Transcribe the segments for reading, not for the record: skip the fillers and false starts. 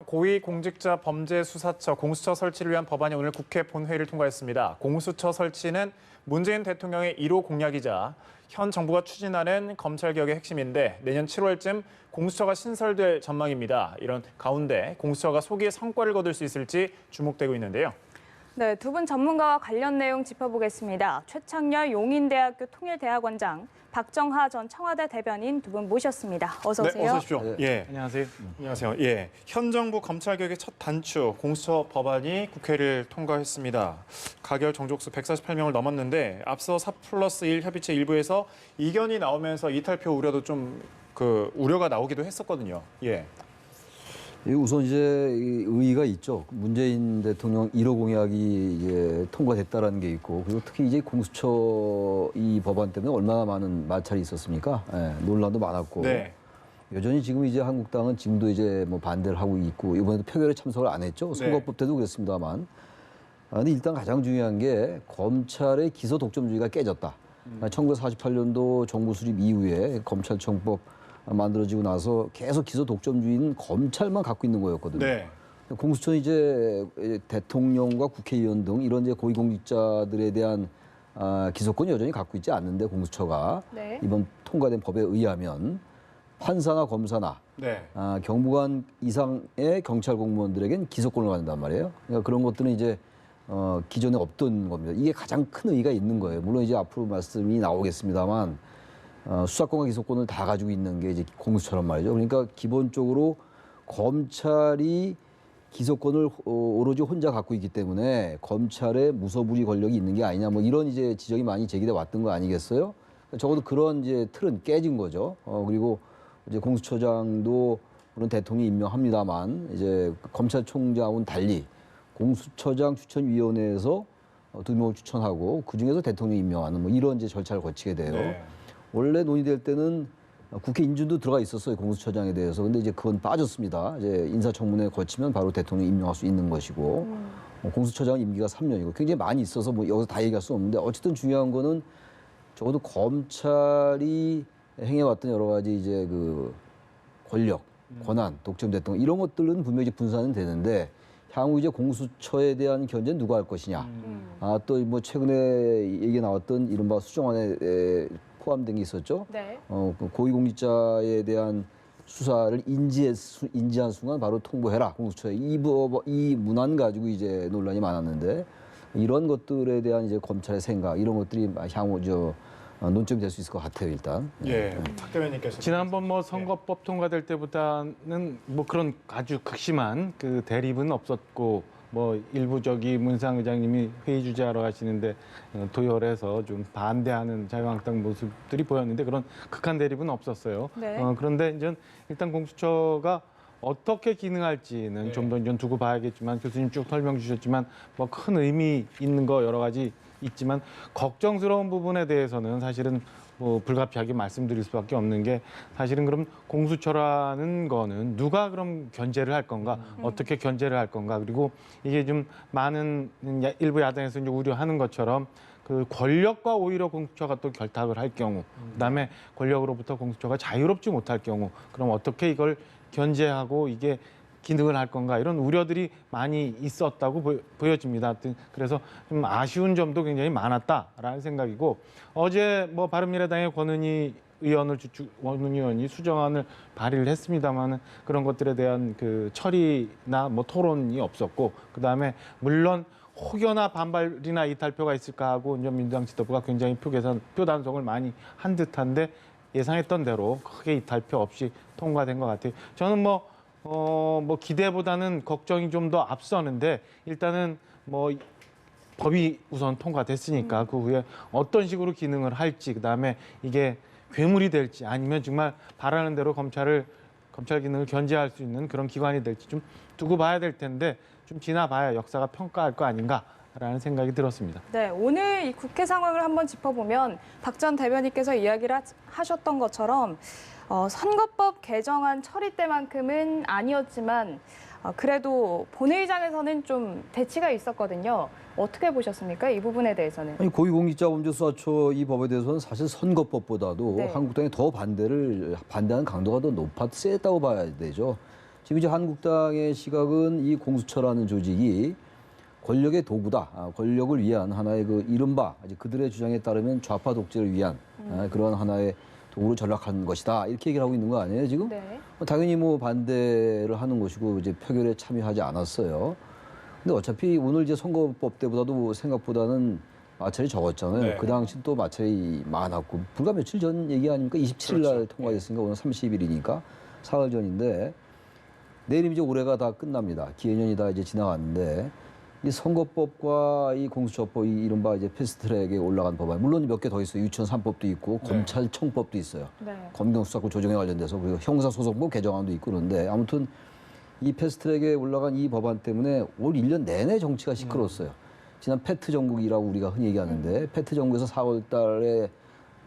고위공직자범죄수사처 공수처 설치를 위한 법안이 오늘 국회 본회의를 통과했습니다. 공수처 설치는 문재인 대통령의 1호 공약이자 현 정부가 추진하는 검찰개혁의 핵심인데 내년 7월쯤 공수처가 신설될 전망입니다. 이런 가운데 공수처가 소기의 성과를 거둘 수 있을지 주목되고 있는데요. 네, 두 분 전문가와 관련 내용 짚어보겠습니다. 최창렬 용인대학교 통일대학원장, 박정하 전 청와대 대변인 두 분 모셨습니다. 어서 오세요. 네, 어서 오십시오. 네. 예, 안녕하세요. 안녕하세요. 예, 현 정부 검찰개혁의 첫 단추 공수처 법안이 국회를 통과했습니다. 가결 정족수 148명을 넘었는데 앞서 4+1 협의체 일부에서 이견이 나오면서 이탈표 우려도 좀 우려가 나오기도 했었거든요. 예. 우선 이제 의의가 있죠. 문재인 대통령 1호 공약이 이제 통과됐다라는 게 있고, 그리고 특히 이제 공수처 이 법안 때문에 얼마나 많은 마찰이 있었습니까? 예, 논란도 많았고. 네. 여전히 지금 이제 한국당은 지금도 이제 뭐 반대를 하고 있고, 이번에도 표결에 참석을 안 했죠. 선거법 때도 그랬습니다만. 근데 일단 가장 중요한 게 검찰의 기소 독점주의가 깨졌다. 1948년도 정부 수립 이후에 검찰청법 만들어지고 나서 계속 기소 독점주의는 검찰만 갖고 있는 거였거든요. 네. 공수처는 이제 대통령과 국회의원 등 이런 이제 고위공직자들에 대한 기소권 여전히 갖고 있지 않는데 공수처가 네. 이번 통과된 법에 의하면 판사나 검사나 네. 경무관 이상의 경찰 공무원들에겐 기소권을 갖는단 말이에요. 그러니까 그런 것들은 이제 기존에 없던 겁니다. 이게 가장 큰 의의가 있는 거예요. 물론 이제 앞으로 말씀이 나오겠습니다만. 수사권과 기소권을 다 가지고 있는 게 이제 공수처란 말이죠. 그러니까 기본적으로 검찰이 기소권을 오로지 혼자 갖고 있기 때문에 검찰에 무소불위 권력이 있는 게 아니냐, 뭐 이런 이제 지적이 많이 제기돼 왔던 거 아니겠어요? 적어도 그런 이제 틀은 깨진 거죠. 그리고 이제 공수처장도 물론 대통령이 임명합니다만 이제 검찰총장하고는 달리 공수처장 추천위원회에서 2명을 추천하고 그 중에서 대통령이 임명하는 뭐 이런 이제 절차를 거치게 돼요. 네. 원래 논의될 때는 국회 인준도 들어가 있었어요, 공수처장에 대해서. 근데 이제 그건 빠졌습니다. 이제 인사청문회 거치면 바로 대통령이 임명할 수 있는 것이고, 공수처장 임기가 3년이고 굉장히 많이 있어서 뭐 여기서 다 얘기할 수 없는데 어쨌든 중요한 거는 적어도 검찰이 행해왔던 여러 가지 이제 그 권력, 권한, 독점 대통령 이런 것들은 분명히 분산은 되는데 향후 이제 공수처에 대한 견제는 누가 할 것이냐. 또 뭐 최근에 얘기 나왔던 이른바 수정안에 포함된 게 있었죠. 네. 고위공직자에 대한 수사를 인지한 순간 바로 통보해라 공수처에 이 문안 가지고 이제 논란이 많았는데 이런 것들에 대한 이제 검찰의 생각 이런 것들이 향후 논점이 될 수 있을 것 같아요 일단. 예. 박 대변인께서 지난번 뭐 선거법 통과될 때보다는 뭐 그런 아주 극심한 그 대립은 없었고 뭐 일부 문상 의장님이 회의 주재하러 가시는데 도열해서 좀 반대하는 자유한국당 모습들이 보였는데 그런 극한 대립은 없었어요. 네. 그런데 이제 일단 공수처가 어떻게 기능할지는 네. 좀 더 이제 두고 봐야겠지만 교수님 쭉 설명 주셨지만 뭐 큰 의미 있는 거 여러 가지 있지만 걱정스러운 부분에 대해서는 사실은 뭐 불가피하게 말씀드릴 수밖에 없는 게 사실은 그럼 공수처라는 거는 누가 그럼 견제를 할 건가 어떻게 견제를 할 건가 그리고 이게 좀 많은 일부 야당에서 이제 우려하는 것처럼 그 권력과 오히려 공수처가 또 결탁을 할 경우 그다음에 권력으로부터 공수처가 자유롭지 못할 경우 그럼 어떻게 이걸 견제하고 이게 기능을 할 건가 이런 우려들이 많이 있었다고 보여집니다. 그래서 좀 아쉬운 점도 굉장히 많았다라는 생각이고 어제 뭐 바른미래당의 권은희 의원이 수정안을 발의를 했습니다만 그런 것들에 대한 그 처리나 뭐 토론이 없었고 그다음에 물론 혹여나 반발이나 이탈표가 있을까 하고 이제 민주당 지도부가 굉장히 표 단속을 많이 한 듯한데 예상했던 대로 크게 이탈표 없이 통과된 것 같아요. 저는 뭐 기대보다는 걱정이 좀 더 앞서는데 일단은 뭐 법이 우선 통과됐으니까 그 후에 어떤 식으로 기능을 할지 그다음에 이게 괴물이 될지 아니면 정말 바라는 대로 검찰 기능을 견제할 수 있는 그런 기관이 될지 좀 두고 봐야 될 텐데 좀 지나봐야 역사가 평가할 거 아닌가라는 생각이 들었습니다. 네, 오늘 이 국회 상황을 한번 짚어보면 박 전 대변인께서 이야기를 하셨던 것처럼 선거법 개정안 처리 때만큼은 아니었지만 그래도 본회의장에서는 좀 대치가 있었거든요. 어떻게 보셨습니까? 이 부분에 대해서는. 아니, 고위공직자범죄수사처 이 법에 대해서는 사실 선거법보다도 네. 한국당이 더 반대하는 강도가 더 세다고 봐야 되죠. 지금 이제 한국당의 시각은 이 공수처라는 조직이 권력의 도구다. 권력을 위한 하나의 그 이른바 이제 그들의 주장에 따르면 좌파 독재를 위한 그런 하나의 도구로 전락한 것이다. 이렇게 얘기를 하고 있는 거 아니에요, 지금? 네. 당연히 뭐 반대를 하는 것이고 이제 표결에 참여하지 않았어요. 근데 어차피 오늘 이제 선거법 때보다도 생각보다는 마찰이 적었잖아요. 네. 그 당시 또 마찰이 많았고 불과 며칠 전 얘기 아닙니까? 27일 날 그렇죠. 통과됐으니까 오늘 30일이니까 사흘 전인데 내일 이제 올해가 다 끝납니다. 기해년이 다 이제 지나갔는데 이 선거법과 이 공수처법, 이 이른바 이제 패스트트랙에 올라간 법안, 물론 몇 개 더 있어요. 유치원 3법도 있고 네. 검찰청법도 있어요. 네. 검경수사권 조정에 관련돼서 그리고 형사소송법 개정안도 있고 그런데 아무튼 이 패스트트랙에 올라간 이 법안 때문에 올 1년 내내 정치가 시끄러웠어요. 지난 패트 정국이라고 우리가 흔히 얘기하는데 패트 정국에서 4월 달에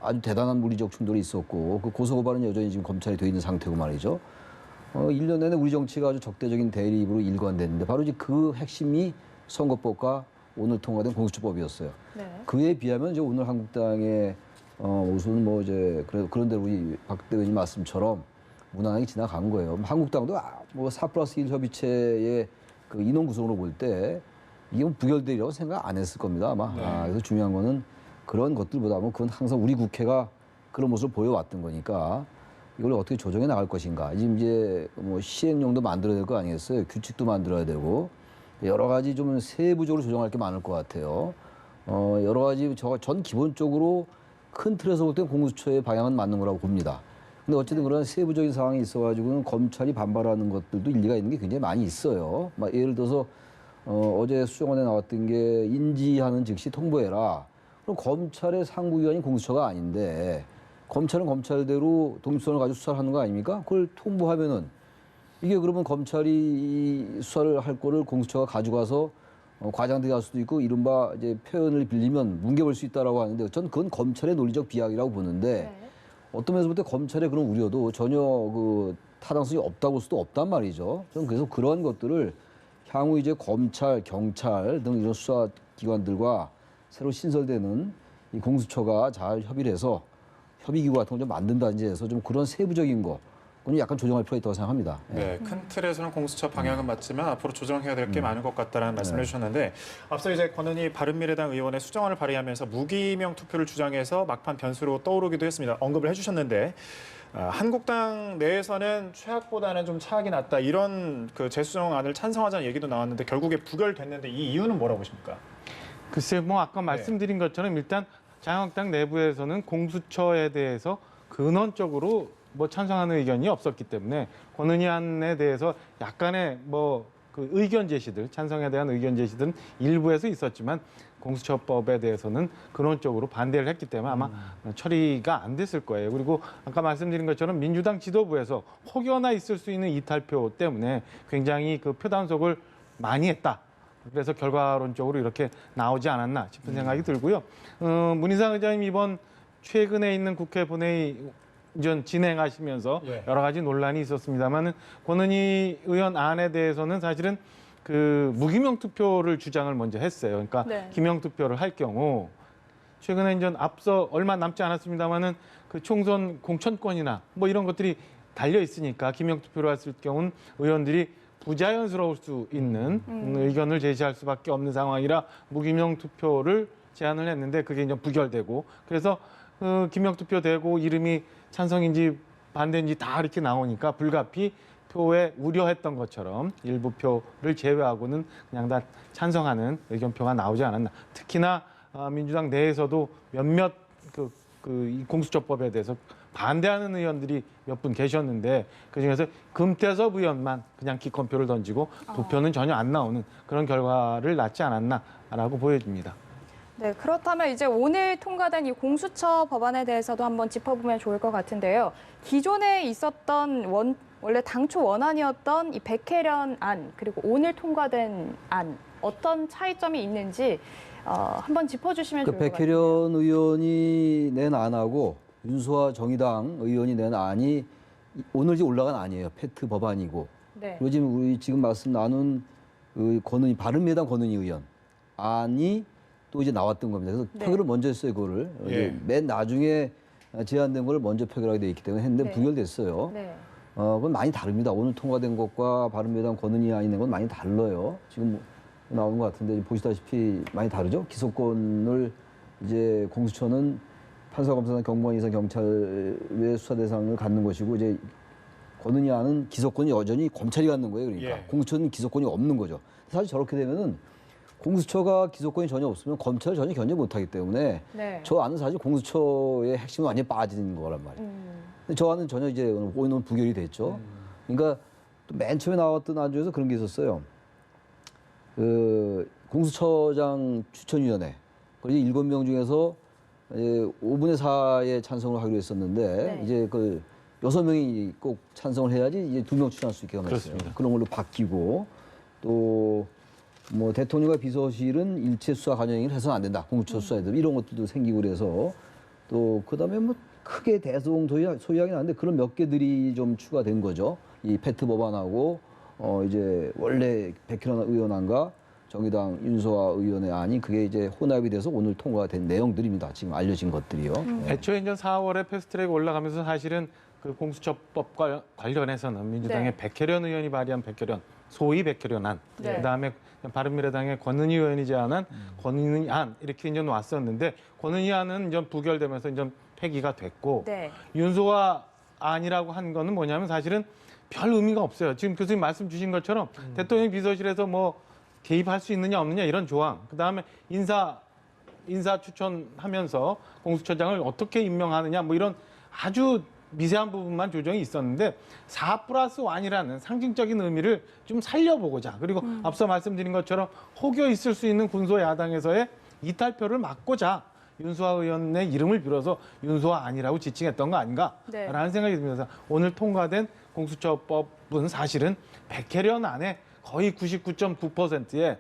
아주 대단한 물리적 충돌이 있었고 그 고소고발은 여전히 지금 검찰이 돼 있는 상태고 말이죠. 1년 내내 우리 정치가 아주 적대적인 대립으로 일관됐는데 바로 이제 그 핵심이 선거법과 오늘 통과된 공수처법이었어요. 네. 그에 비하면 이제 오늘 한국당의 우선 뭐 이제 그런 대로 우리 박 대변인 말씀처럼 무난하게 지나간 거예요. 한국당도 뭐 4+1 협의체의 그 인원 구성으로 볼 때 이게 뭐 부결되리라고 생각 안 했을 겁니다 아마. 네. 그래서 중요한 거는 그런 것들보다 뭐 그건 항상 우리 국회가 그런 모습을 보여왔던 거니까 이걸 어떻게 조정해 나갈 것인가. 지금 이제 뭐 시행령도 만들어야 될 거 아니겠어요. 규칙도 만들어야 되고 여러 가지 좀 세부적으로 조정할 게 많을 것 같아요. 여러 가지 전 기본적으로 큰 틀에서 볼 때 공수처의 방향은 맞는 거라고 봅니다. 근데 어쨌든 그런 세부적인 상황이 있어가지고는 검찰이 반발하는 것들도 일리가 있는 게 굉장히 많이 있어요. 막 예를 들어서 어제 수정안에 나왔던 게 인지하는 즉시 통보해라. 그럼 검찰의 상부기관이 공수처가 아닌데 검찰은 검찰대로 독립성을 가지고 수사를 하는 거 아닙니까? 그걸 통보하면은 이게 그러면 검찰이 이 수사를 할 거를 공수처가 가져가서 과장되게 할 수도 있고 이른바 이제 표현을 빌리면 뭉개볼 수 있다라고 하는데 전 그건 검찰의 논리적 비약이라고 보는데 네. 어떤 면에서 볼 때 검찰의 그런 우려도 전혀 그 타당성이 없다고 볼 수도 없단 말이죠. 저는 그래서 그런 것들을 향후 이제 검찰, 경찰 등 이런 수사 기관들과 새로 신설되는 이 공수처가 잘 협의를 해서 협의기구 같은 걸 좀 만든다든지 해서 좀 그런 세부적인 거 그건 약간 조정할 필요가 있다고 생각합니다. 네, 큰 틀에서는 공수처 방향은 맞지만 앞으로 조정해야 될 게 많은 것 같다라는 말씀을 해주셨는데 앞서 이제 권은희 바른미래당 의원의 수정안을 발의하면서 무기명 투표를 주장해서 막판 변수로 떠오르기도 했습니다. 언급을 해주셨는데 한국당 내에서는 최악보다는 좀 차악이 낫다 이런 그 재수정안을 찬성하자는 얘기도 나왔는데 결국에 부결됐는데 이 이유는 뭐라고 보십니까? 글쎄 뭐 아까 말씀드린 것처럼 일단 자유한국당 내부에서는 공수처에 대해서 근원적으로 뭐 찬성하는 의견이 없었기 때문에 권은희 안에 대해서 약간의 뭐 그 의견 제시들, 찬성에 대한 의견 제시들은 일부에서 있었지만 공수처법에 대해서는 근원적으로 반대를 했기 때문에 아마 처리가 안 됐을 거예요. 그리고 아까 말씀드린 것처럼 민주당 지도부에서 혹여나 있을 수 있는 이탈표 때문에 굉장히 그 표단속을 많이 했다. 그래서 결과론적으로 이렇게 나오지 않았나 싶은 생각이 들고요. 문희상 의장님 이번 최근에 있는 국회 본회의 전 진행하시면서 예. 여러 가지 논란이 있었습니다만은 권은희 의원 안에 대해서는 사실은 그 무기명 투표를 주장을 먼저 했어요. 그러니까 네. 기명 투표를 할 경우 최근에 이제 앞서 얼마 남지 않았습니다만은 그 총선 공천권이나 뭐 이런 것들이 달려 있으니까 기명 투표를 했을 경우는 의원들이 부자연스러울 수 있는 의견을 제시할 수밖에 없는 상황이라 무기명 투표를 제안을 했는데 그게 이제 부결되고 그래서 기명 투표 되고 이름이 찬성인지 반대인지 다 이렇게 나오니까 불가피 표에 우려했던 것처럼 일부 표를 제외하고는 그냥 다 찬성하는 의견표가 나오지 않았나. 특히나 민주당 내에서도 몇몇 이 공수처법에 대해서 반대하는 의원들이 몇 분 계셨는데 그중에서 금태섭 의원만 그냥 기권표를 던지고 부표는 전혀 안 나오는 그런 결과를 낳지 않았나라고 보여집니다. 네, 그렇다면 이제 오늘 통과된 이 공수처 법안에 대해서도 한번 짚어보면 좋을 것 같은데요. 기존에 있었던 원래 당초 원안이었던 이 백혜련 안 그리고 오늘 통과된 안 어떤 차이점이 있는지 한번 짚어주시면 그 좋을 것 같아요. 백혜련 의원이 낸 안하고 윤소아 정의당 의원이 낸 안이 오늘 이제 올라간 안이에요. 패트 법안이고. 네. 그리고 지금 우리 지금 말씀 나눈 그 바른미래당 권은희 의원 안이 또 이제 나왔던 겁니다. 그래서 네. 표결을 먼저 했어요, 그거를. 예. 맨 나중에 제안된 걸 먼저 표결하게 돼 있기 때문에 했는데 네. 부결됐어요. 네. 그건 많이 다릅니다. 오늘 통과된 것과 바른미래당 권은희 의원이 낸 건 많이 달라요. 지금 나오는 것 같은데 보시다시피 많이 다르죠. 기소권을 이제 공수처는 판사, 검사나 경무관 이상 경찰의 수사 대상을 갖는 것이고 이제 권은희 의원은 기소권이 여전히 검찰이 갖는 거예요. 그러니까 예. 공수처는 기소권이 없는 거죠. 사실 저렇게 되면은 공수처가 기소권이 전혀 없으면 검찰을 전혀 견제 못하기 때문에 네. 저 안은 사실 공수처의 핵심은 완전히 빠지는 거란 말이에요. 근데 저 안은 전혀 이제 오늘 부결이 됐죠. 그러니까 또 맨 처음에 나왔던 안주에서 그런 게 있었어요. 그 공수처장 추천위원회 그리고 7명 중에서 5분의 4의 찬성을 하기로 했었는데 네. 이제 그 6명이 꼭 찬성을 해야지 이제 2명 추천할 수 있게 하면 그렇습니다. 그런 걸로 바뀌고 또 뭐 대통령과 비서실은 일체 수사 관여행위를 해서는 안 된다. 공수처 수사에도 이런 것들도 생기고 그래서 또 그다음에 뭐 크게 대소소이하긴 한데 그런 몇 개들이 좀 추가된 거죠. 이 페트 법안하고 이제 원래 백현원 의원안과 정의당 윤소아 의원의 안이 그게 이제 혼합이 돼서 오늘 통과된 내용들입니다. 지금 알려진 것들이요. 네. 애초에 이제 4월에 패스트트랙 올라가면서 사실은 그 공수처법과 관련해서는 민주당의 네. 백혜련 의원이 발의한 백혜련 소위 백혜련안, 네. 그다음에 바른미래당의 권은희 의원이 제안한 권은희 안 이렇게 이제 왔었는데 권은희 안은 이제 부결되면서 이제 폐기가 됐고 네. 윤소아 안이라고 한 거는 뭐냐면 사실은 별 의미가 없어요. 지금 교수님 말씀 주신 것처럼 대통령 비서실에서 뭐 개입할 수 있느냐 없느냐 이런 조항, 그다음에 인사 추천하면서 공수처장을 어떻게 임명하느냐 뭐 이런 아주 미세한 부분만 조정이 있었는데 4+1이라는 상징적인 의미를 좀 살려보고자, 그리고 앞서 말씀드린 것처럼 혹여 있을 수 있는 군소 야당에서의 이탈표를 막고자 윤소아 의원의 이름을 빌어서 윤소아 아니라고 지칭했던 거 아닌가라는 네. 생각이 듭니다. 오늘 통과된 공수처법은 사실은 백혜련 안에 거의 99.9%의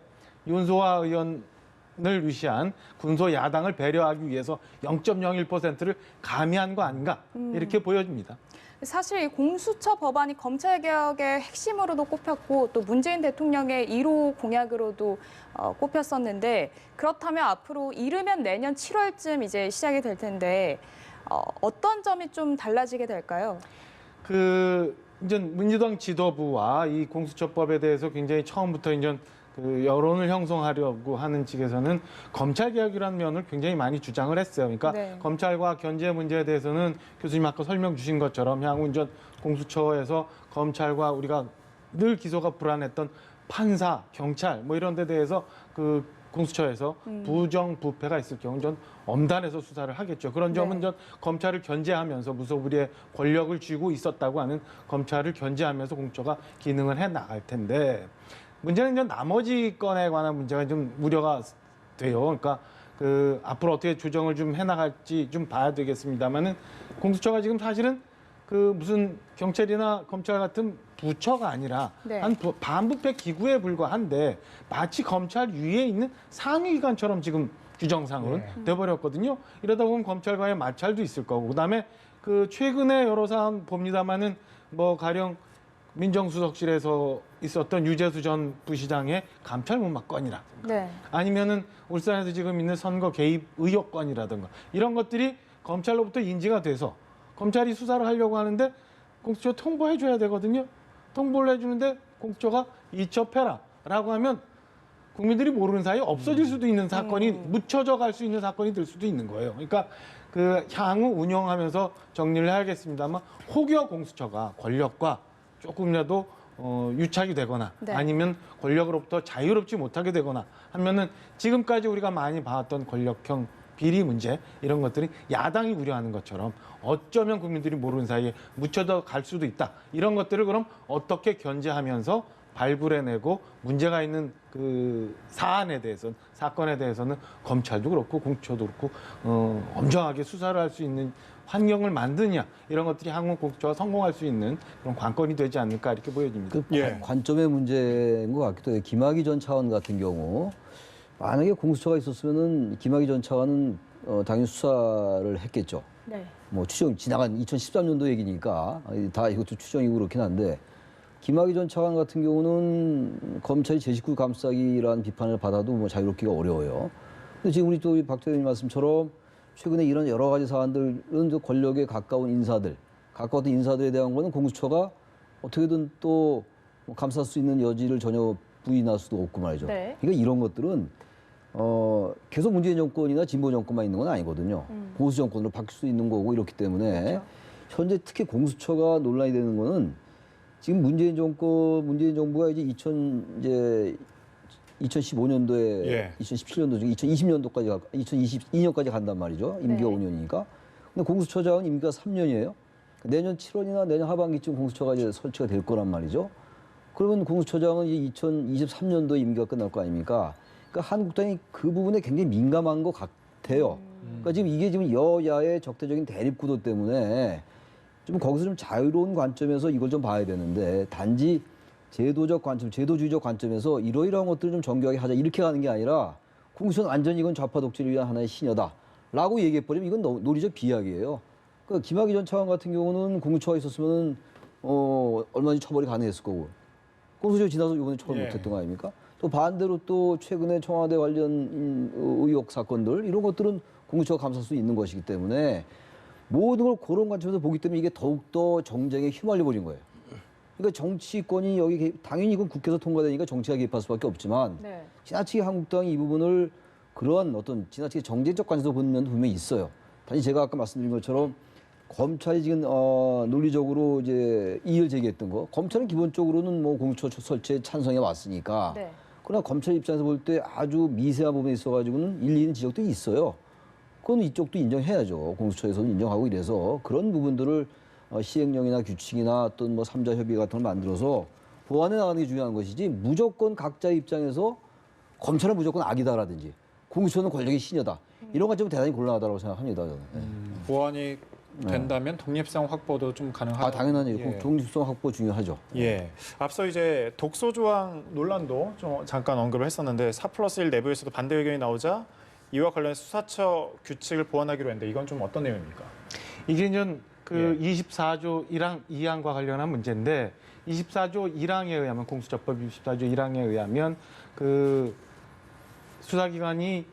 윤소아 의원을 위시한 군소 야당을 배려하기 위해서 0.01%를 가미한 거 아닌가 이렇게 보여집니다. 사실 이 공수처 법안이 검찰개혁의 핵심으로도 꼽혔고 또 문재인 대통령의 1호 공약으로도 꼽혔었는데 그렇다면 앞으로 이르면 내년 7월쯤 이제 시작이 될 텐데 어떤 점이 좀 달라지게 될까요? 이제 민주당 지도부와 이 공수처법에 대해서 굉장히 처음부터 이제 그 여론을 형성하려고 하는 측에서는 검찰 개혁이라는 면을 굉장히 많이 주장을 했어요. 그러니까 네. 검찰과 견제 문제에 대해서는 교수님 아까 설명 주신 것처럼 향후 이제 공수처에서 검찰과 우리가 늘 기소가 불안했던 판사, 경찰 뭐 이런 데 대해서 그 공수처에서 부정 부패가 있을 경우 전 엄단해서 수사를 하겠죠. 그런 점은 네. 전 검찰을 견제하면서 무소불위의 권력을 쥐고 있었다고 하는 검찰을 견제하면서 공수처가 기능을 해 나갈 텐데 문제는 이제 나머지 건에 관한 문제가 좀 우려가 돼요. 그러니까 그 앞으로 어떻게 조정을 좀 해 나갈지 좀 봐야 되겠습니다만은 공수처가 지금 사실은 그 무슨 경찰이나 검찰 같은 부처가 아니라 네. 한 반부패 기구에 불과한데 마치 검찰 위에 있는 상위기관처럼 지금 규정상은 돼버렸거든요. 이러다 보면 검찰과의 마찰도 있을 거고 그다음에 그 최근에 여러 사안 봅니다마는 뭐 가령 민정수석실에서 있었던 유재수 전 부시장의 감찰 문막 건이라 네. 아니면은 울산에서 지금 있는 선거 개입 의혹 건이라든가 이런 것들이 검찰로부터 인지가 돼서 검찰이 수사를 하려고 하는데 공수처 통보해 줘야 되거든요. 통보를 해주는데 공수처가 이첩해라라고 하면 국민들이 모르는 사이에 없어질 수도 있는 사건이 묻혀져 갈 수 있는 사건이 될 수도 있는 거예요. 그러니까 그 향후 운영하면서 정리를 해야겠습니다만 혹여 공수처가 권력과 조금이라도 유착이 되거나 네. 아니면 권력으로부터 자유롭지 못하게 되거나 하면은 지금까지 우리가 많이 봐왔던 권력형 비리 문제 이런 것들이 야당이 우려하는 것처럼 어쩌면 국민들이 모르는 사이에 묻혀져 갈 수도 있다. 이런 것들을 그럼 어떻게 견제하면서 발굴해내고 문제가 있는 그 사안에 대해서는 사건에 대해서는 검찰도 그렇고 공수처도 그렇고 엄정하게 수사를 할 수 있는 환경을 만드냐 이런 것들이 향후 공수처가 성공할 수 있는 그런 관건이 되지 않을까 이렇게 보여집니다. 그 예. 관점의 문제인 것 같기도 해요. 김학의 전 차관 같은 경우 만약에 공수처가 있었으면은 김학의 전 차관은 당연히 수사를 했겠죠. 네. 뭐 추정 지나간 2013년도 얘기니까 다 이것도 추정이고 그렇긴 한데 김학의 전 차관 같은 경우는 검찰이 제 식구 감싸기라는 비판을 받아도 뭐 자유롭기가 어려워요. 근데 지금 우리 또 박 대표님 말씀처럼 최근에 이런 여러 가지 사안들은 권력에 가까운 인사들, 가까웠던 인사들에 대한 거는 공수처가 어떻게든 또뭐 감쌀 수 있는 여지를 전혀 부인할 수도 없고 말이죠. 네. 그러니까 이런 것들은 계속 문재인 정권이나 진보 정권만 있는 건 아니거든요. 보수 정권으로 바뀔 수 있는 거고 이렇기 때문에 그렇죠. 현재 특히 공수처가 논란이 되는 거는 지금 문재인 정부가 이제 2015년도에 예. 2017년도 중에 2020년도까지 2022년까지 간단 말이죠. 임기가 네. 5년이니까. 근데 공수처장은 임기가 3년이에요. 내년 7월이나 내년 하반기쯤 공수처가 이제 설치가 될 거란 말이죠. 그러면 공수처장은 이제 2023년도 임기가 끝날 거 아닙니까? 그러니까 한국당이 그 부분에 굉장히 민감한 것 같아요. 그러니까 지금 이게 지금 여야의 적대적인 대립 구도 때문에 좀 거기서 좀 자유로운 관점에서 이걸 좀 봐야 되는데 단지 제도적 관점, 제도주의적 관점에서 이러이러한 것들을 좀 정교하게 하자 이렇게 가는 게 아니라 공수처는 완전히 이건 좌파 독재를 위한 하나의 신여다라고 얘기해버리면 이건 논리적 비약이에요. 그러니까 김학의 전 차관 같은 경우는 공수처가 있었으면 얼마든지 처벌이 가능했을 거고 공수처 지나서 이번에 처벌 예. 못했던 거 아닙니까? 또 반대로 또 최근에 청와대 관련 의혹 사건들 이런 것들은 공수처가 감쌀 수 있는 것이기 때문에 모든 걸 그런 관점에서 보기 때문에 이게 더욱더 정쟁에 휘말려 버린 거예요. 그러니까 정치권이 여기 당연히 이건 국회에서 통과되니까 정치가 개입할 수밖에 없지만 네. 지나치게 한국당이 이 부분을 그러한 어떤 지나치게 정쟁적 관점에서 보는 면도 분명히 있어요. 단지 제가 아까 말씀드린 것처럼 검찰이 지금 논리적으로 이제 이의를 제기했던 거, 검찰은 기본적으로는 뭐 공수처 설치에 찬성해 왔으니까. 네. 그러나 검찰 입장에서 볼 때 아주 미세한 부분에 있어가지고는 일리 있는 지적도 있어요. 그건 이쪽도 인정해야죠. 공수처에서는 인정하고 이래서 그런 부분들을 시행령이나 규칙이나 어떤 뭐 3자 협의 같은 걸 만들어서 보완해 나가는 게 중요한 것이지 무조건 각자 입장에서 검찰은 무조건 악이다라든지 공수처는 권력의 신여다. 이런 건 좀 대단히 곤란하다고 생각합니다. 저는. 네. 보완이 된다면 독립성 확보도 좀 가능하다. 당연한 일이고 예. 독립성 확보 중요하죠. 예. 앞서 이제 독소 조항 논란도 좀 잠깐 언급을 했었는데 4+1 내부에서도 반대 의견이 나오자 이와 관련 수사처 규칙을 보완하기로 했는데 이건 좀 어떤 내용입니까? 이게 이제 그 예. 24조 1항 2항과 관련한 문제인데 24조 1항에 의하면 공수처법 24조 1항에 의하면 그 수사기관이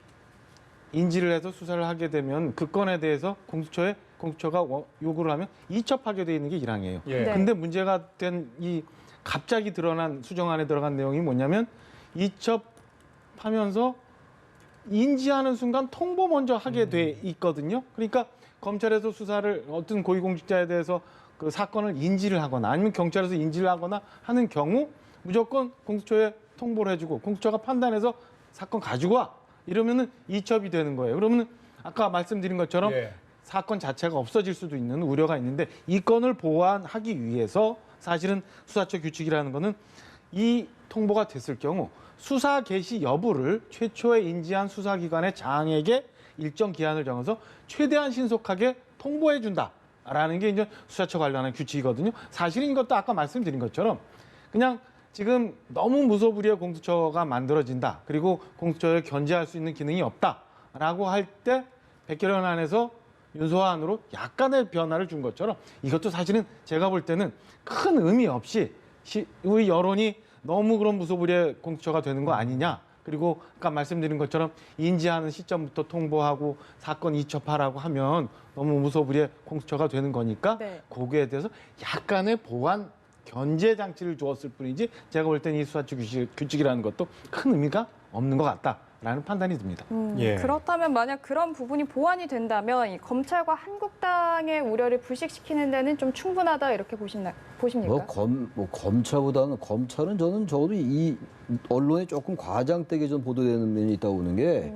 인지를 해서 수사를 하게 되면 그 건에 대해서 공수처가 요구를 하면 이첩하게 돼 있는 게 1항이에요. 예. 네. 근데 문제가 된 이 갑자기 드러난 수정안에 들어간 내용이 뭐냐면 이첩하면서 인지하는 순간 통보 먼저 하게 돼 있거든요. 그러니까 검찰에서 수사를 어떤 고위공직자에 대해서 그 사건을 인지를 하거나 아니면 경찰에서 인지를 하거나 하는 경우 무조건 공수처에 통보를 해주고 공수처가 판단해서 사건 가지고 와 이러면은 이첩이 되는 거예요. 그러면은 아까 말씀드린 것처럼 예. 사건 자체가 없어질 수도 있는 우려가 있는데 이 건을 보완하기 위해서 사실은 수사처 규칙이라는 거는 이 통보가 됐을 경우 수사 개시 여부를 최초에 인지한 수사기관의 장에게 일정 기한을 정해서 최대한 신속하게 통보해 준다라는 게 이제 수사처 관련한 규칙이거든요. 사실은 이것도 아까 말씀드린 것처럼 그냥 지금 너무 무소불위의 공수처가 만들어진다. 그리고 공수처를 견제할 수 있는 기능이 없다라고 할 때 백결연안에서 윤소안으로 약간의 변화를 준 것처럼 이것도 사실은 제가 볼 때는 큰 의미 없이 우리 여론이 너무 그런 무소불위의 공수처가 되는 거 아니냐. 그리고 아까 말씀드린 것처럼 인지하는 시점부터 통보하고 사건 이첩하라고 하면 너무 무소불위의 공수처가 되는 거니까 네. 거기에 대해서 약간의 보완 견제 장치를 주었을 뿐이지 제가 볼 때는 이 수사처 규칙이라는 것도 큰 의미가 없는 것 같다라는 판단이 듭니다. 예. 그렇다면 만약 그런 부분이 보완이 된다면 이 검찰과 한국당의 우려를 불식시키는 데는 좀 충분하다 이렇게 보십니까? 검찰보다는 검찰은 저는 적어도 이 언론에 조금 과장되게 좀 보도되는 면이 있다고 보는 게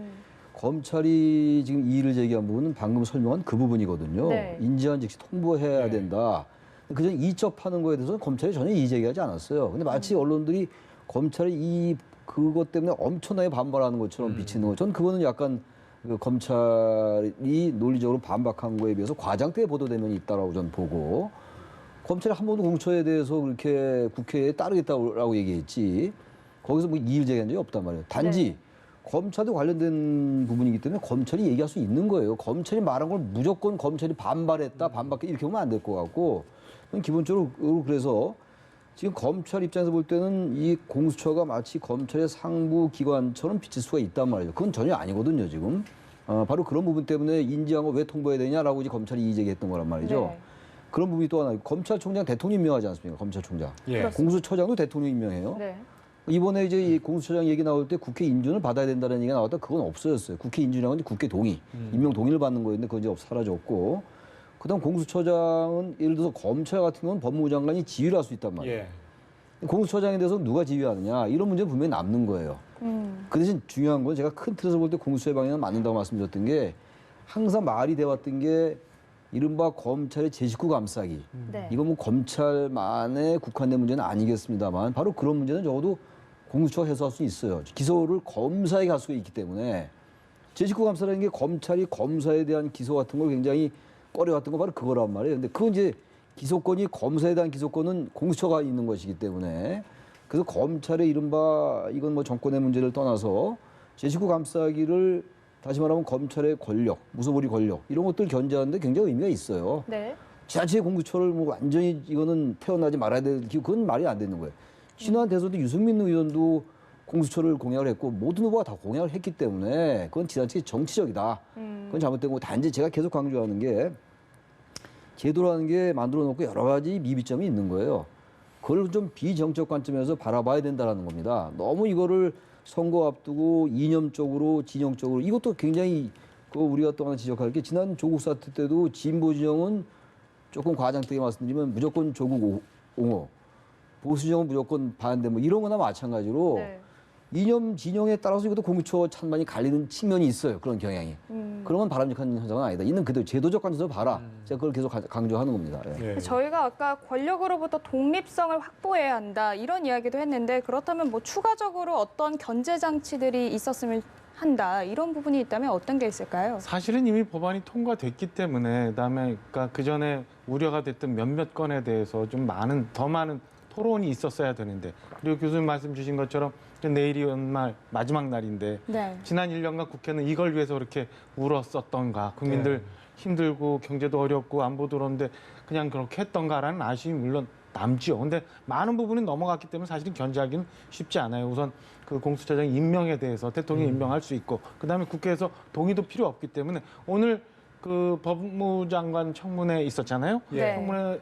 검찰이 지금 이의를 제기한 부분은 방금 설명한 그 부분이거든요. 네. 인지한 즉시 통보해야 네. 된다. 그전 이첩하는 거에 대해서는 검찰이 전혀 이의 제기하지 않았어요. 근데 마치 언론들이 검찰이 그것 때문에 엄청나게 반발하는 것처럼 비치는 거. 전 그거는 약간 그 검찰이 논리적으로 반박한 거에 비해서 과장되게 보도된 면이 있다라고 저는 보고 검찰이 한 번도 공수처에 대해서 그렇게 국회에 따르겠다고 얘기했지 거기서 뭐 이의를 제기한 적이 없단 말이에요. 단지 네. 검찰도 관련된 부분이기 때문에 검찰이 얘기할 수 있는 거예요. 검찰이 말한 걸 무조건 검찰이 반발했다, 반박했다 이렇게 보면 안 될 것 같고 기본적으로 그래서 지금 검찰 입장에서 볼 때는 이 공수처가 마치 검찰의 상부 기관처럼 비칠 수가 있단 말이죠. 그건 전혀 아니거든요, 지금. 바로 그런 부분 때문에 인지한 거 왜 통보해야 되냐라고 이제 검찰이 이의 제기했던 거란 말이죠. 네. 그런 부분이 또 하나 있고 검찰총장 대통령 임명하지 않습니까? 검찰총장. 예. 공수처장도 대통령 임명해요. 네. 이번에 이제 이 공수처장 얘기 나올 때 국회 인준을 받아야 된다는 얘기가 나왔다. 그건 없어졌어요. 국회 인준이라는 건 국회 동의, 임명 동의를 받는 거였는데 그건 이제 사라졌고. 그다음 공수처장은 예를 들어서 검찰 같은 경우는 법무부 장관이 지휘를 할 수 있단 말이에요. 예. 공수처장에 대해서 누가 지휘하느냐 이런 문제는 분명히 남는 거예요. 그 대신 중요한 건 제가 큰 틀에서 볼 때 공수처의 방향은 맞는다고 말씀드렸던 게 항상 말이 돼왔던 게 이른바 검찰의 제19 감싸기. 네. 이건 뭐 검찰만에 국한된 문제는 아니겠습니다만 바로 그런 문제는 적어도 공수처가 해소할 수 있어요. 기소를 검사에게 할 수가 있기 때문에 제19 감사라는 게 검찰이 검사에 대한 기소 같은 걸 굉장히 꺼려왔던 거 바로 그거란 말이에요. 근데 그건 이제 기소권이 검사에 대한 기소권은 공수처가 있는 것이기 때문에 그래서 검찰의 이른바 이건 뭐 정권의 문제를 떠나서 제19 감싸기를 다시 말하면 검찰의 권력, 무소불위 권력 이런 것들 견제하는데 굉장히 의미가 있어요. 네. 지자체 공수처를 뭐 완전히 이거는 태어나지 말아야 될 그건 말이 안 되는 거예요. 지난 대선도 유승민 의원도 공수처를 공약을 했고 모든 후보가 다 공약을 했기 때문에 그건 지나치게 정치적이다. 그건 잘못된 거고 단지 제가 계속 강조하는 게 제도라는 게 만들어 놓고 여러 가지 미비점이 있는 거예요. 그걸 좀 비정적 관점에서 바라봐야 된다는 겁니다. 너무 이거를 선거 앞두고 이념적으로 진영적으로 이것도 굉장히 그 우리가 또 하나 지적할 게 지난 조국 사태 때도 진보 진영은 조금 과장되게 말씀드리면 무조건 조국 옹호, 보수 진영은 무조건 반대 뭐 이런 거나 마찬가지로 네. 이념 진영에 따라서 이것도 공수처 찬반이 갈리는 측면이 있어요. 그런 경향이. 그런 건 바람직한 현상은 아니다. 있는 그대로 제도적 관점에서 봐라. 제가 그걸 계속 강조하는 겁니다. 예. 예. 저희가 아까 권력으로부터 독립성을 확보해야 한다 이런 이야기도 했는데 그렇다면 뭐 추가적으로 어떤 견제 장치들이 있었으면 한다 이런 부분이 있다면 어떤 게 있을까요? 사실은 이미 법안이 통과됐기 때문에 그다음에 그러니까 그 전에 우려가 됐던 몇몇 건에 대해서 좀 더 많은 토론이 있었어야 되는데 그리고 교수님 말씀 주신 것처럼 내일이 연말 마지막 날인데 네. 지난 1년간 국회는 이걸 위해서 그렇게 울었었던가 국민들 힘들고 경제도 어렵고 안보도 그런데 그냥 그렇게 했던가라는 아쉬움이 물론 남지요. 근데 많은 부분이 넘어갔기 때문에 사실은 견제하기는 쉽지 않아요. 우선 그 공수처장 임명에 대해서 대통령이 임명할 수 있고 그다음에 국회에서 동의도 필요 없기 때문에 오늘 그 법무부 장관 청문회 있었잖아요. 네.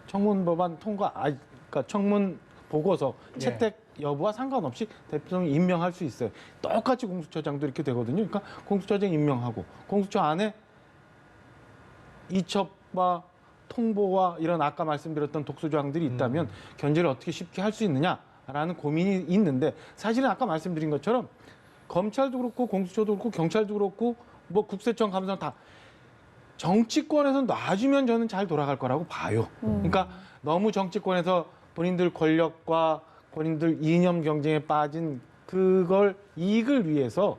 청문 법안 통과, 그러니까 청문 보고서 예. 채택 여부와 상관없이 대통령이 임명할 수 있어요. 똑같이 공수처장도 이렇게 되거든요. 그러니까 공수처장 임명하고 공수처 안에 이첩과 통보와 이런 아까 말씀드렸던 독수조항들이 있다면 견제를 어떻게 쉽게 할 수 있느냐라는 고민이 있는데 사실은 아까 말씀드린 것처럼 검찰도 그렇고 공수처도 그렇고 경찰도 그렇고 뭐 국세청 감사원 다 정치권에서 놔주면 저는 잘 돌아갈 거라고 봐요. 그러니까 너무 정치권에서 본인들 권력과 본인들 이념 경쟁에 빠진 그걸 이익을 위해서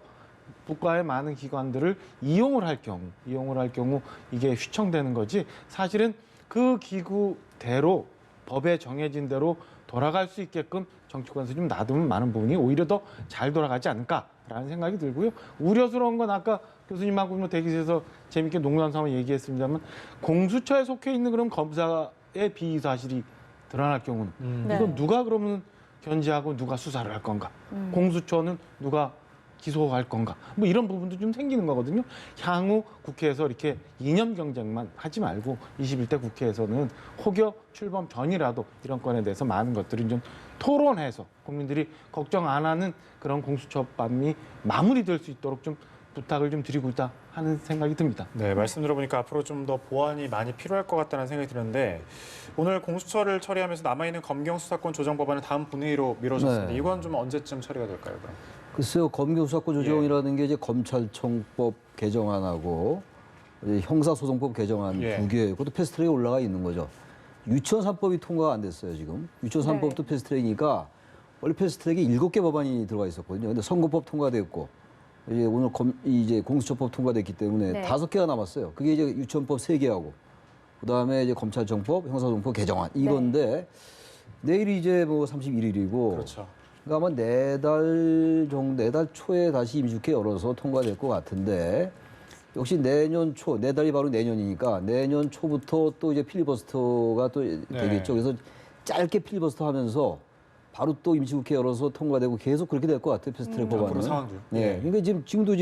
국가의 많은 기관들을 이용을 할 경우 이게 휘청되는 거지 사실은 그 기구대로 법에 정해진 대로 돌아갈 수 있게끔 정치권에서 좀 놔두면 많은 부분이 오히려 더 잘 돌아가지 않을까라는 생각이 들고요. 우려스러운 건 아까 교수님하고 뭐 대기실에서 재밌게 농담 삼아 얘기했습니다만 공수처에 속해 있는 그런 검사의 비위 사실이 드러날 경우는 네. 이건 누가 그러면 견제하고 누가 수사를 할 건가? 공수처는 누가 기소할 건가? 뭐 이런 부분도 좀 생기는 거거든요. 향후 국회에서 이렇게 이념 경쟁만 하지 말고 21대 국회에서는 혹여 출범 전이라도 이런 건에 대해서 많은 것들을 좀 토론해서 국민들이 걱정 안 하는 그런 공수처법이 마무리될 수 있도록 좀 부탁을 좀 드리고 있다 하는 생각이 듭니다. 네, 말씀 들어보니까 앞으로 좀 더 보완이 많이 필요할 것 같다는 생각이 드는데 오늘 공수처를 처리하면서 남아있는 검경 수사권 조정 법안은 다음 본회의로 미뤄졌습니다. 네. 이건 좀 언제쯤 처리가 될까요? 그럼? 글쎄요, 검경 수사권 조정이라는 게 이제 검찰청법 개정안하고 이제 형사소송법 개정안 예. 두 개, 그것도 패스트트랙에 올라가 있는 거죠. 유치원 3법이 통과가 안 됐어요, 지금. 유치원 3법도 패스트트랙이니까 원래 패스트트랙에 7개 법안이 들어가 있었거든요. 근데 선거법 통과됐고 이제 오늘 이제 공수처법 통과됐기 때문에 네. 5개가 남았어요. 그게 이제 유치원법 3개하고 그다음에 이제 검찰청법, 형사소송법 개정안 이건데 내일이 이제 뭐 31일이고 그렇죠. 그러니까 아마 내달 초에 다시 임시국회 열어서 통과될 것 같은데 역시 내년 초, 내달이 바로 내년이니까 내년 초부터 또 이제 필리버스터가 또 되겠죠. 그래서 짧게 필리버스터 하면서 바로 또 임시국회 열어서 통과되고 계속 그렇게 될 것 같아요. 패스트트랙 법안은. 앞으로 상황도. 네. 그러니까 지금도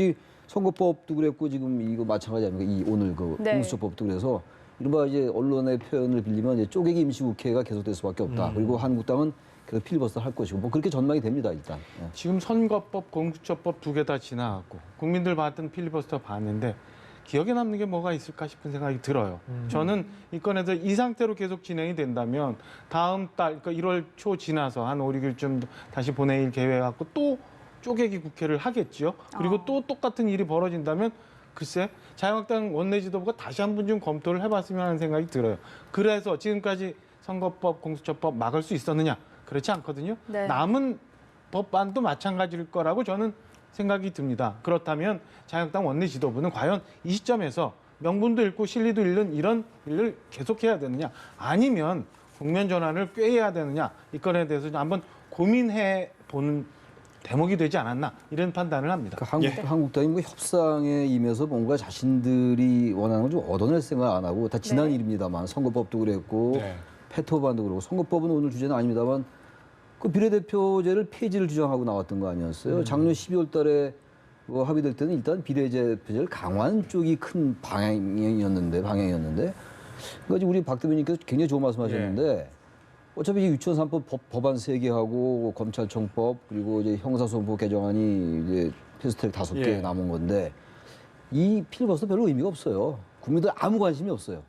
선거법도 그랬고 지금 이거 마찬가지 아닙니까? 오늘 그 네. 공수처법도 그래서 이른바 이제 언론의 표현을 빌리면 이제 쪼개기 임시국회가 계속될 수밖에 없다. 그리고 한국당은 계속 필리버스터 할 것이고 뭐 그렇게 전망이 됩니다 일단. 예. 지금 선거법, 공수처법 두 개 다 지나갔고 국민들 봤던 필리버스터 봤는데 기억에 남는 게 뭐가 있을까 싶은 생각이 들어요. 저는 이 건에서 이 상태로 계속 진행이 된다면 다음 달, 그러니까 1월 초 지나서 한 5, 6일쯤 다시 본회의를 계획하고 또 쪼개기 국회를 하겠지요. 그리고 또 똑같은 일이 벌어진다면 글쎄 자유한국당 원내지도부가 다시 한 번 좀 검토를 해봤으면 하는 생각이 들어요. 그래서 지금까지 선거법, 공수처법 막을 수 있었느냐? 그렇지 않거든요. 네. 남은 법안도 마찬가지일 거라고 저는 생각이 듭니다. 그렇다면 자유한국당 원내 지도부는 과연 이 시점에서 명분도 잃고 실리도 잃는 이런 일을 계속해야 되느냐, 아니면 국면 전환을 꾀해야 되느냐, 이 건에 대해서 좀 한번 고민해 보는 대목이 되지 않았나 이런 판단을 합니다. 그러니까 한국당이 뭐 협상에 임해서 뭔가 자신들이 원하는 걸 좀 얻어낼 생각 안 하고 다 지난 네. 일입니다만 선거법도 그랬고 네. 패토반도 그렇고 선거법은 오늘 주제는 아닙니다만 그 비례대표제를 폐지를 주장하고 나왔던 거 아니었어요? 작년 12월 달에 뭐 합의될 때는 일단 비례대표제를 강화하는 쪽이 큰 방향이었는데 그러니까 우리 박 대변인께서 굉장히 좋은 말씀하셨는데 어차피 유치원 3법 법안 3개 하고 검찰청법 그리고 이제 형사소송법 개정안이 이제 패스트트랙 5개 예. 남은 건데 이 필리버스터 별로 의미가 없어요. 국민들 아무 관심이 없어요.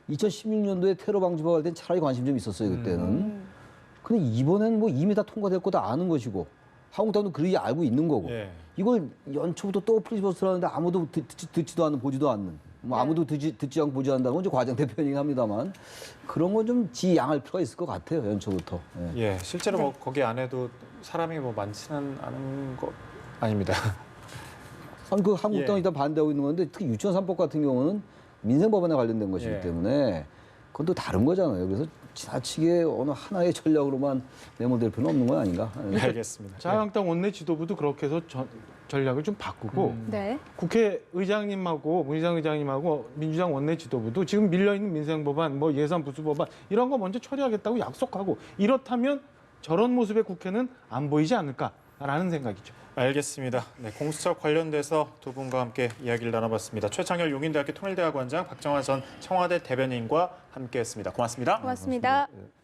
2016년도에 테러 방지법 할 땐 차라리 관심 좀 있었어요 그때는. 근데 이번엔 뭐 이미 다 통과될 거 다 아는 것이고 한국당도 그리 알고 있는 거고 예. 이걸 연초부터 또 필리버스터를 하는데 아무도 듣지도 않는 보지도 않는 뭐 아무도 듣지 않고 보지 않는다는 건 이제 과장 대표님이 합니다만 그런 건 좀 지양할 필요가 있을 것 같아요 연초부터. 예. 예, 실제로 뭐 거기 안에도 사람이 뭐 많지는 않은 것 아닙니다. 아니 그 한국당이 예. 일단 반대하고 있는 건데 특히 유치원 3법 같은 경우는 민생법안에 관련된 것이기 예. 때문에 그건 또 다른 거잖아요. 그래서 지나치게 어느 하나의 전략으로만 내몰될 필요는 없는 건 아닌가. 네, 알겠습니다. 자유한국당 원내 지도부도 그렇게 해서 전략을 좀 바꾸고 네. 국회의장님하고 문희상 의장님하고 민주당 원내 지도부도 지금 밀려있는 민생법안, 뭐 예산 부수법안 이런 거 먼저 처리하겠다고 약속하고 이렇다면 저런 모습의 국회는 안 보이지 않을까라는 생각이죠. 알겠습니다. 네, 공수처 관련돼서 두 분과 함께 이야기를 나눠봤습니다. 최창열 용인대학교 통일대학원장, 박정환 전 청와대 대변인과 함께했습니다. 고맙습니다. 고맙습니다. 예.